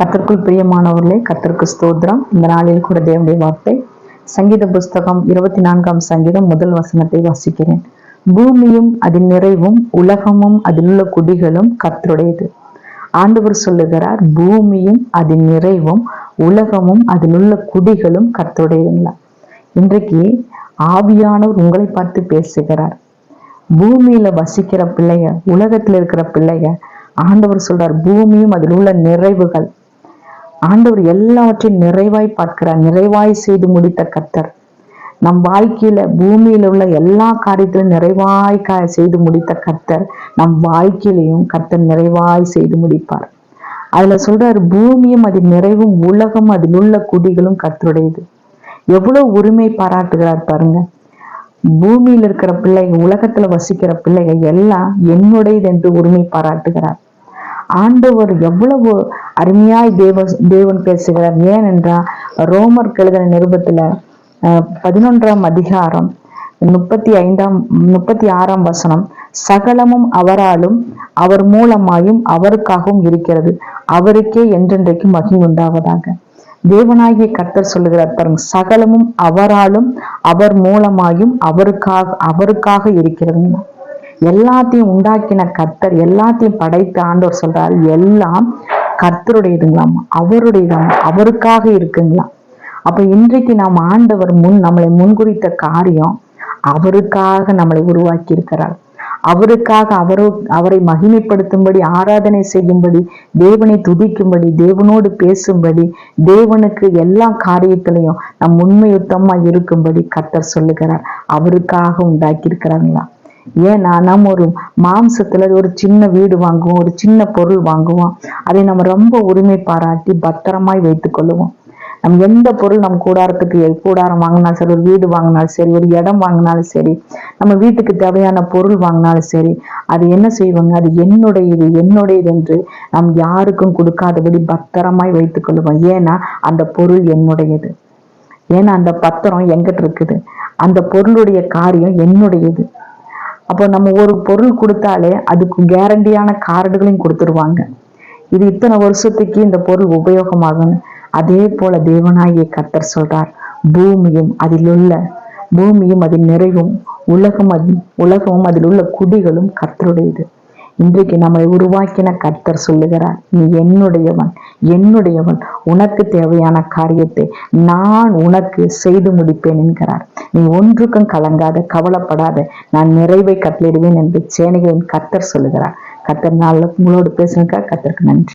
கர்த்தருக்குள் பிரியமானவர்களே, கர்த்தருக்கு ஸ்தோத்திரம். இந்த நாளில் கூட தேவனுடைய வார்த்தை சங்கீத புஸ்தகம் 24ஆம் சங்கீதம் முதல் வசனத்தை வாசிக்கிறேன். பூமியும் அதன் நிறைவும் உலகமும் அதில் உள்ள குடிகளும் கர்த்தருடையது. ஆண்டவர் சொல்லுகிறார், பூமியும் அதன் நிறைவும் உலகமும் அதில் உள்ள குடிகளும் கர்த்தருடையதுங்களா. இன்றைக்கு ஆவியானவர் உங்களை பார்த்து பேசுகிறார். பூமியில வசிக்கிற பிள்ளைங்க, உலகத்துல இருக்கிற பிள்ளைங்க, ஆண்டவர் சொல்றார் பூமியும் அதில் உள்ள நிறைவுகள். ஆண்டவர் எல்லாவற்றையும் நிறைவாய் பார்க்கிறார். நிறைவாய் செய்து முடித்த கர்த்தர். நம் வாழ்க்கையில பூமியில உள்ள எல்லா காரியத்திலும் நிறைவாய் செய்து முடித்த கர்த்தர் நம் வாழ்க்கையிலையும் கர்த்தர் நிறைவாய் செய்து முடிப்பார். அதுல சொல்றாரு, பூமியும் அதன் நிறைவும் உலகம் அதில் உள்ள குடிகளும் கர்த்தருடையது. எவ்வளவு உரிமை பாராட்டுகிறார் பாருங்க. பூமியில இருக்கிற பிள்ளைங்க, உலகத்துல வசிக்கிற பிள்ளைங்க எல்லாம் என்னுடையது என்று உரிமை பாராட்டுகிறார். ஆண்டவர் எவ்வளவு அருமையாய் தேவன் பேசுகிறார். ஏனென்றால் ரோமர் எழுதின நிருபத்துல 11ஆம் அதிகாரம் 36ஆம் வசனம், சகலமும் அவராலும் அவர் மூலமாயும் அவருக்காகவும் இருக்கிறது, அவருக்கே என்றென்றைக்கு மகிமை உண்டாவதாக. தேவனாகிய கர்த்தர் சொல்லுகிறார் பாருங்க, சகலமும் அவராலும் அவர் மூலமாயும் அவருக்காக இருக்கிறது. எல்லாத்தையும் உண்டாக்கின கர்த்தர், எல்லாத்தையும் படைத்த ஆண்டவர் சொல்றாரு, எல்லாம் கர்த்தருடையதுங்களாம், அவருடையதாம், அவருக்காக இருக்குங்களாம். அப்ப இன்றைக்கு நாம் ஆண்டவர் நம்மளை முன்குறித்த காரியம், அவருக்காக நம்மளை உருவாக்கி இருக்கிறார். அவருக்காக அவரை மகிமைப்படுத்தும்படி, ஆராதனை செய்யும்படி, தேவனை துதிக்கும்படி, தேவனோடு பேசும்படி, தேவனுக்கு எல்லா காரியத்திலையும் நம் உண்மையுத்தமா இருக்கும்படி கர்த்தர் சொல்லுகிறார். அவருக்காக உண்டாக்கி இருக்கிறாங்களா. ஏன்னா நம்ம ஒரு மாம்சத்துல ஒரு சின்ன வீடு வாங்குவோம், ஒரு சின்ன பொருள் வாங்குவோம், அதை நம்ம ரொம்ப உரிமை பாராட்டி பத்திரமாய் வைத்துக் கொள்ளுவோம். நம்ம எந்த பொருள் நம்ம கூடாரம் வாங்கினாலும் சரி, ஒரு வீடு வாங்கினாலும் சரி, ஒரு இடம் வாங்கினாலும் சரி, நம்ம வீட்டுக்கு தேவையான பொருள் வாங்கினாலும் சரி, அது என்ன செய்வாங்க, அது என்னுடையது என்று நாம் யாருக்கும் கொடுக்காதபடி பத்திரமாய் வைத்துக் கொள்ளுவோம். ஏன்னா அந்த பொருள் என்னுடையது. ஏன்னா அந்த பத்திரம் எங்கிட்ட இருக்குது, அந்த பொருளுடைய காரியம் என்னுடையது. அப்போ நம்ம ஒரு பொருள் கொடுத்தாலே அதுக்கு கேரண்டியான கார்டுகளையும் கொடுத்துருவாங்க, இது இத்தனை வருஷத்துக்கு இந்த பொருள் உபயோகமாகும். அதே போல தேவனாகிய கர்த்தர் சொல்றார், பூமியும் அதன் நிறைவும் உலகமும் அதில் உள்ள குடிகளும் கர்த்தருடையது. இன்றைக்கு நம்மை உருவாக்கின கர்த்தர் சொல்லுகிறார், நீ என்னுடையவன், உனக்கு தேவையான காரியத்தை நான் உனக்கு செய்து முடிப்பேன் என்கிறார். நீ ஒன்றுக்கும் கலங்காத, கவலைப்படாத, நான் நிறைவை கட்டளிடுவேன் என்று சேனைகளின் கர்த்தர் சொல்லுகிறார். கர்த்தர் நாள் உங்களோடு பேசுனதுக்காக கர்த்தருக்கு நன்றி.